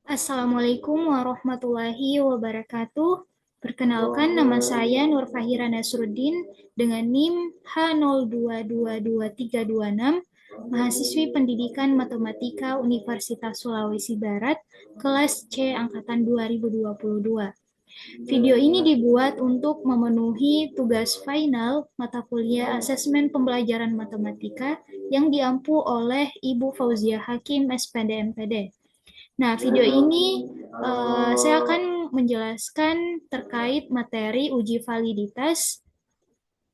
Assalamualaikum warahmatullahi wabarakatuh. Perkenalkan, nama saya Nur Fahira Nasruddin dengan NIM H02222326, mahasiswi Pendidikan Matematika Universitas Sulawesi Barat, kelas C angkatan 2022. Video ini dibuat untuk memenuhi tugas final mata kuliah Asesmen Pembelajaran Matematika yang diampu oleh Ibu Fauzia Hakim, SPD MPD. Nah, video ini saya akan menjelaskan terkait materi uji validitas,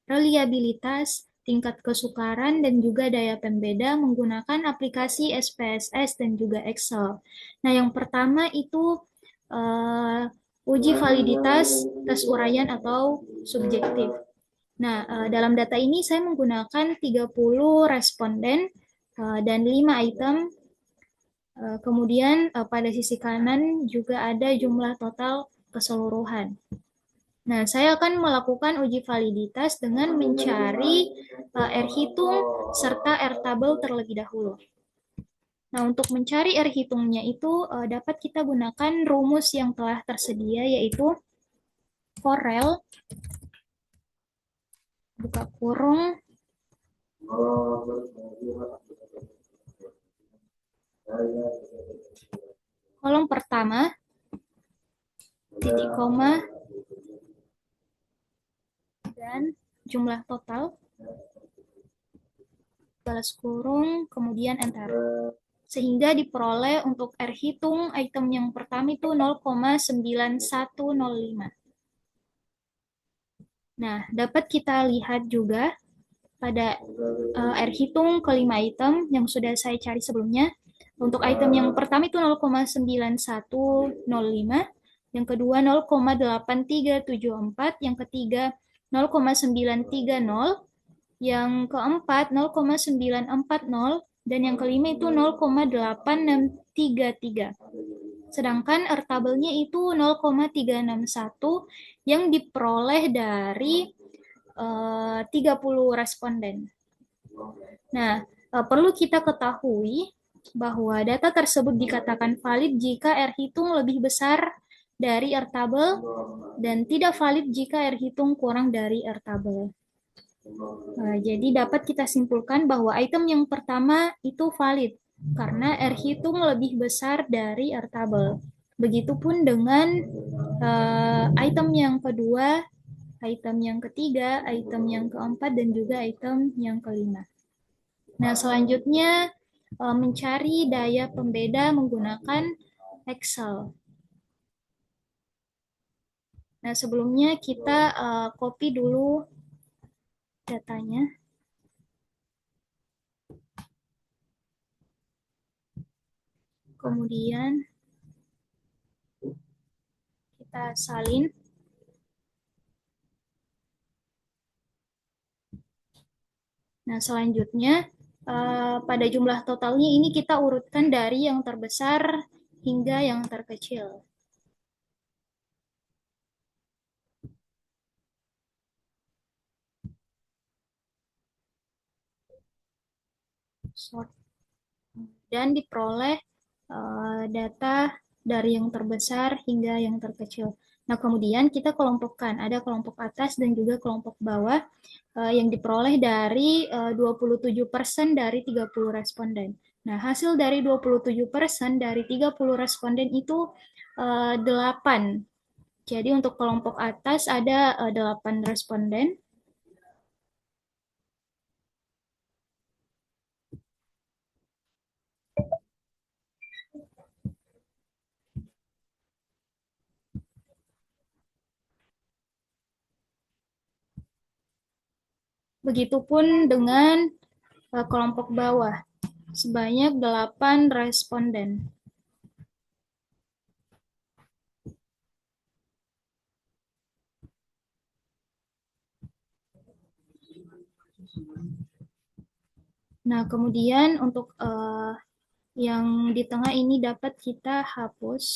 reliabilitas, tingkat kesukaran, dan juga daya pembeda menggunakan aplikasi SPSS dan juga Excel. Nah, yang pertama itu uji validitas tes uraian atau subjektif. Nah, dalam data ini saya menggunakan 30 responden dan 5 item. Kemudian pada sisi kanan juga ada jumlah total keseluruhan. Nah, saya akan melakukan uji validitas dengan mencari R hitung serta R tabel terlebih dahulu. Nah, untuk mencari R hitungnya itu dapat kita gunakan rumus yang telah tersedia, yaitu Forel, buka kurung, kolom pertama, titik koma, dan jumlah total, balas kurung, kemudian enter. Sehingga diperoleh untuk R hitung item yang pertama itu 0,9105. Nah, dapat kita lihat juga pada R hitung kelima item yang sudah saya cari sebelumnya. Untuk item yang pertama itu 0,9105, yang kedua 0,8374, yang ketiga 0,930, yang keempat 0,940, dan yang kelima itu 0,8633. Sedangkan R tabelnya itu 0,361 yang diperoleh dari 30 responden. Nah, perlu kita ketahui bahwa data tersebut dikatakan valid jika R hitung lebih besar dari R tabel dan tidak valid jika R hitung kurang dari R tabel. Jadi dapat kita simpulkan bahwa item yang pertama itu valid karena R hitung lebih besar dari R tabel. Begitupun dengan item yang kedua, item yang ketiga, item yang keempat, dan juga item yang kelima. Nah, selanjutnya mencari daya pembeda menggunakan Excel. Nah, sebelumnya kita copy dulu datanya. Kemudian kita salin. Nah, selanjutnya pada jumlah totalnya ini kita urutkan dari yang terbesar hingga yang terkecil. Sort. Dan diperoleh data dari yang terbesar hingga yang terkecil. Nah, kemudian kita kelompokkan. Ada kelompok atas dan juga kelompok bawah yang diperoleh dari 27% dari 30 responden. Nah, hasil dari 27% dari 30 responden itu 8. Jadi untuk kelompok atas ada 8 responden. Begitupun dengan kelompok bawah, sebanyak 8 responden. Nah, kemudian untuk yang di tengah ini dapat kita hapus.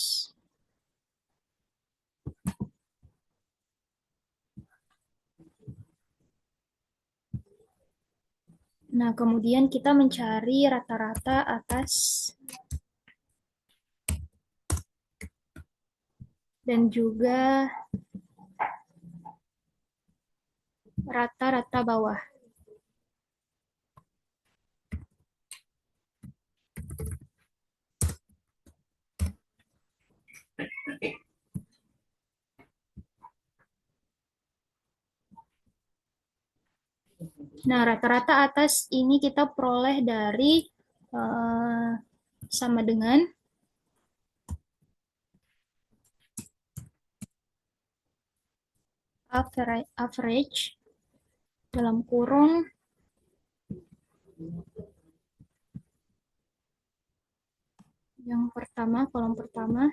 Nah, kemudian kita mencari rata-rata atas. dan juga rata-rata bawah. Nah, rata-rata atas ini kita peroleh dari uh, sama dengan average dalam kurung yang pertama, kolom pertama,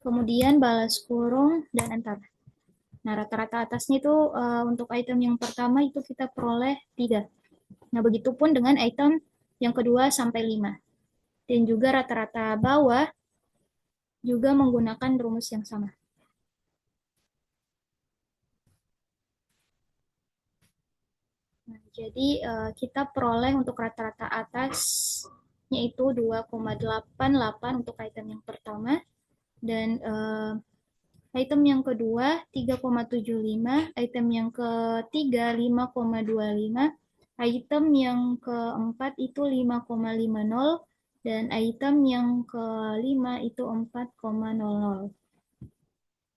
kemudian balas kurung dan antar. Nah, rata-rata atasnya itu untuk item yang pertama itu kita peroleh 3. Nah, begitupun dengan item yang kedua sampai 5. Dan juga rata-rata bawah juga menggunakan rumus yang sama. Nah, jadi kita peroleh untuk rata-rata atas yaitu 2,88 untuk item yang pertama dan item yang kedua 3,75, item yang ketiga 5,25, item yang keempat itu 5,50 dan item yang kelima itu 4,00.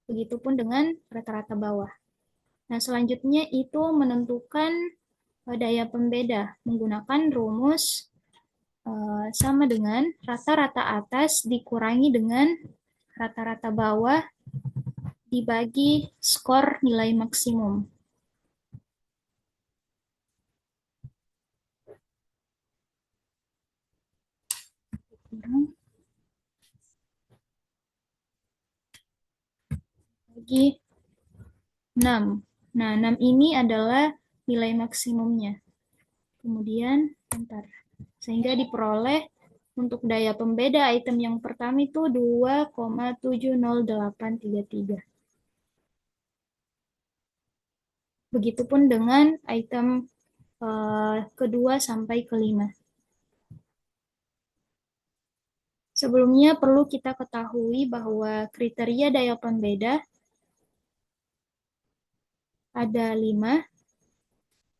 Begitupun dengan rata-rata bawah. Nah, selanjutnya itu menentukan daya pembeda menggunakan rumus sama dengan rata-rata atas dikurangi dengan rata-rata bawah dibagi skor nilai maksimum. Bagi 6. Nah, 6 ini adalah nilai maksimumnya. Kemudian, sehingga diperoleh untuk daya pembeda item yang pertama itu 2,70833. Begitupun dengan item kedua sampai kelima. Sebelumnya perlu kita ketahui bahwa kriteria daya pembeda ada 5.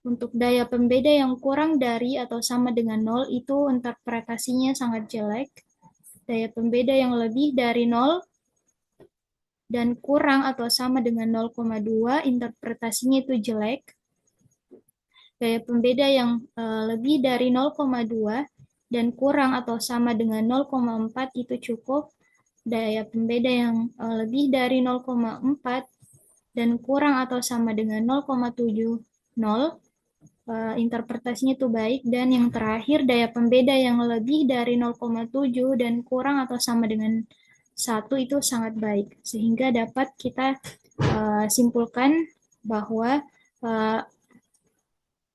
Untuk daya pembeda yang kurang dari atau sama dengan 0 itu interpretasinya sangat jelek. Daya pembeda yang lebih dari 0 dan kurang atau sama dengan 0,2 interpretasinya itu jelek. Daya pembeda yang lebih dari 0,2 dan kurang atau sama dengan 0,4 itu cukup. Daya pembeda yang lebih dari 0,4 dan kurang atau sama dengan 0,70 interpretasinya itu baik. Dan yang terakhir daya pembeda yang lebih dari 0,7 dan kurang atau sama dengan 1 itu sangat baik. Sehingga dapat kita simpulkan bahwa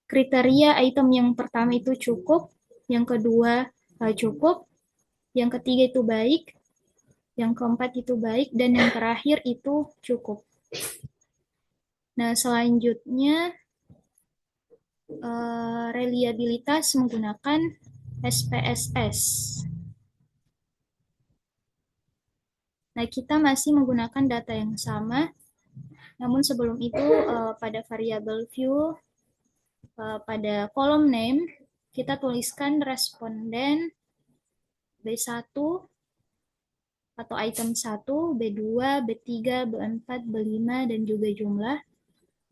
kriteria item yang pertama itu cukup, yang kedua cukup, yang ketiga itu baik, yang keempat itu baik, dan yang terakhir itu cukup. Nah, selanjutnya reliabilitas menggunakan SPSS. Nah, kita masih menggunakan data yang sama, namun sebelum itu pada variabel view, pada kolom name, kita tuliskan responden B1 atau item 1, B2, B3, B4, B5, dan juga jumlah.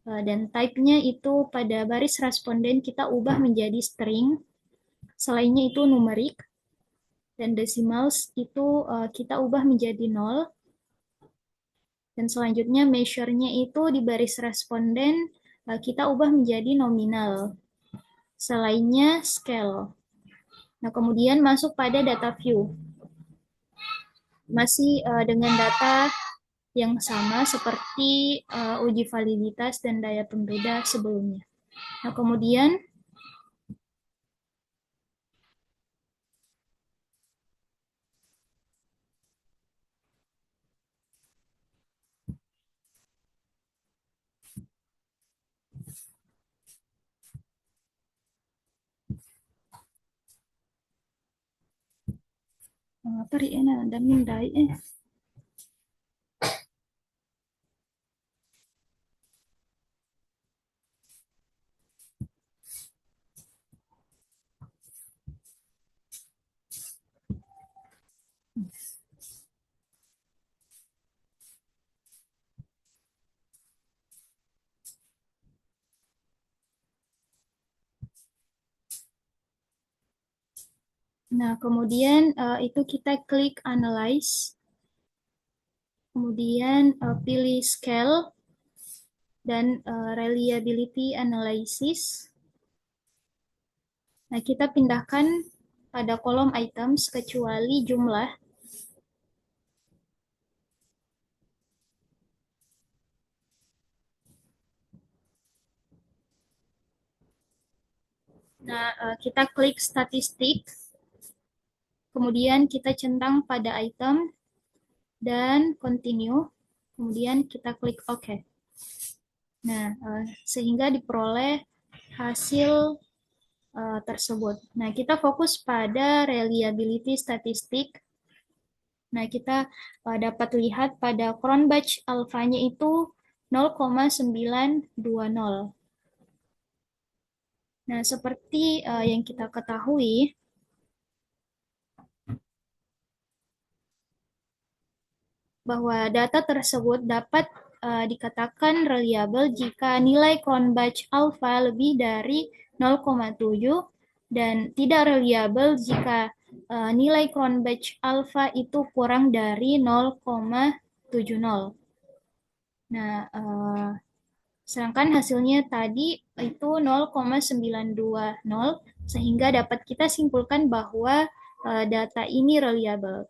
Dan type-nya itu pada baris responden kita ubah menjadi string, selainnya itu numerik, dan decimals itu kita ubah menjadi 0. Dan selanjutnya measure-nya itu di baris responden kita ubah menjadi nominal, selainnya scale. Nah, kemudian masuk pada data view. Masih dengan data yang sama seperti uji validitas dan daya pembeda sebelumnya. Nah, kemudian apa ri enak dan mindai Nah, kemudian itu kita klik Analyze, kemudian pilih Scale dan Reliability Analysis. Nah, kita pindahkan pada kolom items kecuali jumlah. Nah, kita klik statistik, kemudian kita centang pada item dan continue, kemudian kita klik OK. Nah, sehingga diperoleh hasil tersebut. Nah, kita fokus pada reliability statistik. Nah, kita dapat lihat pada Cronbach alfanya itu 0,920. Nah, seperti yang kita ketahui, bahwa data tersebut dapat dikatakan reliable jika nilai Cronbach alpha lebih dari 0,7 dan tidak reliable jika nilai Cronbach alpha itu kurang dari 0,70. Nah, sedangkan hasilnya tadi itu 0,920 sehingga dapat kita simpulkan bahwa data ini reliable.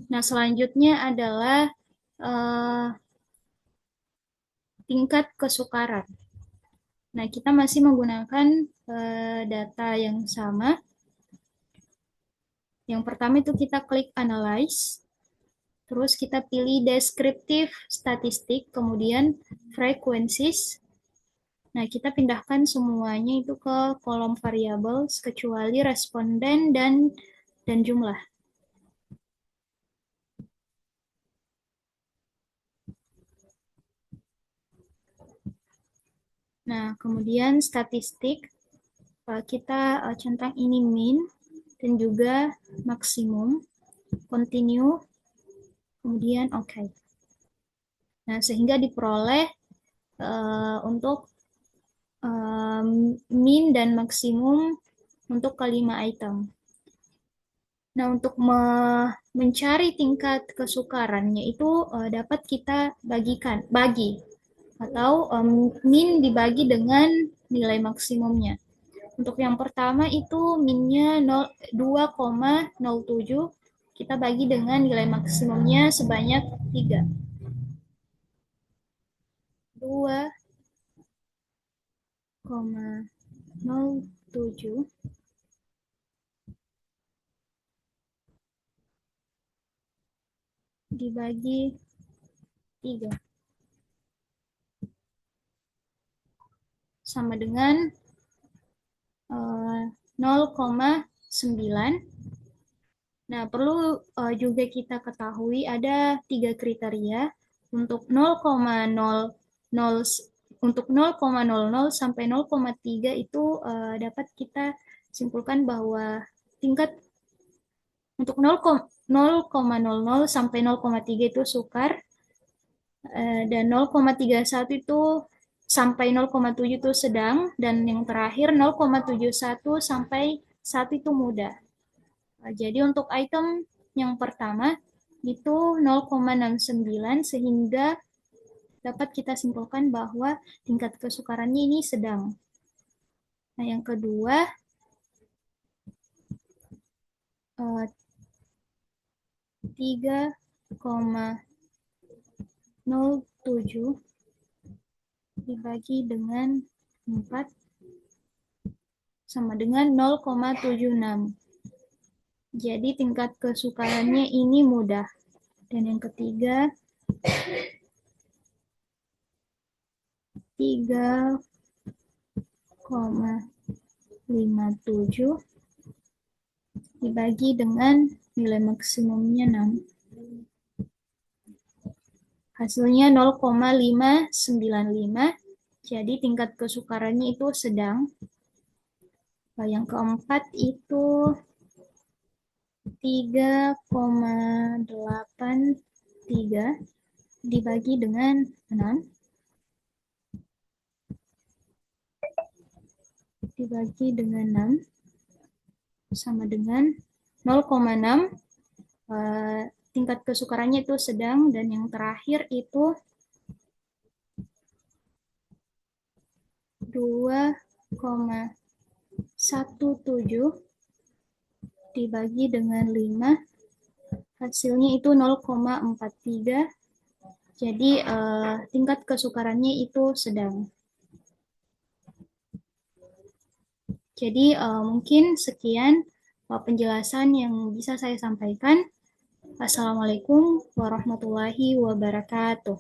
Nah, selanjutnya adalah tingkat kesukaran. Nah, kita masih menggunakan data yang sama. Yang pertama itu kita klik Analyze, terus kita pilih Descriptive Statistic, kemudian Frequencies. Nah, kita pindahkan semuanya itu ke kolom variables, kecuali responden dan jumlah. Nah, kemudian statistik, kita centang ini min, dan juga maksimum, continue, kemudian OK. Nah, sehingga diperoleh untuk min dan maksimum untuk kelima item. Nah, untuk mencari tingkat kesukarannya itu dapat kita bagi atau min dibagi dengan nilai maksimumnya. Untuk yang pertama itu minnya 2,07, kita bagi dengan nilai maksimumnya sebanyak 3. 2,07 dibagi 3 sama dengan 0,9. Nah, perlu juga kita ketahui ada 3 kriteria untuk 0,00 untuk 0,00 sampai 0,3 itu dapat kita simpulkan bahwa tingkat untuk 0,00 sampai 0,3 itu sukar, dan 0,31 itu sampai 0,7 itu sedang, dan yang terakhir 0,71 sampai 1 itu mudah. Jadi untuk item yang pertama itu 0,69 sehingga dapat kita simpulkan bahwa tingkat kesukarannya ini sedang. Nah, yang kedua 3,07 dibagi dengan 4 sama dengan 0,76. Jadi tingkat kesukarannya ini mudah. Dan yang ketiga 3,57 dibagi dengan nilai maksimumnya 6. Hasilnya 0,595. Jadi tingkat kesukarannya itu sedang. Yang keempat itu 3,83 dibagi dengan 6 dibagi dengan 6 sama dengan 0,6. Tingkat kesukarannya itu sedang, dan yang terakhir itu 2,17 dibagi dengan 5, hasilnya itu 0,43. Jadi tingkat kesukarannya itu sedang. Jadi mungkin sekian penjelasan yang bisa saya sampaikan. Assalamualaikum warahmatullahi wabarakatuh.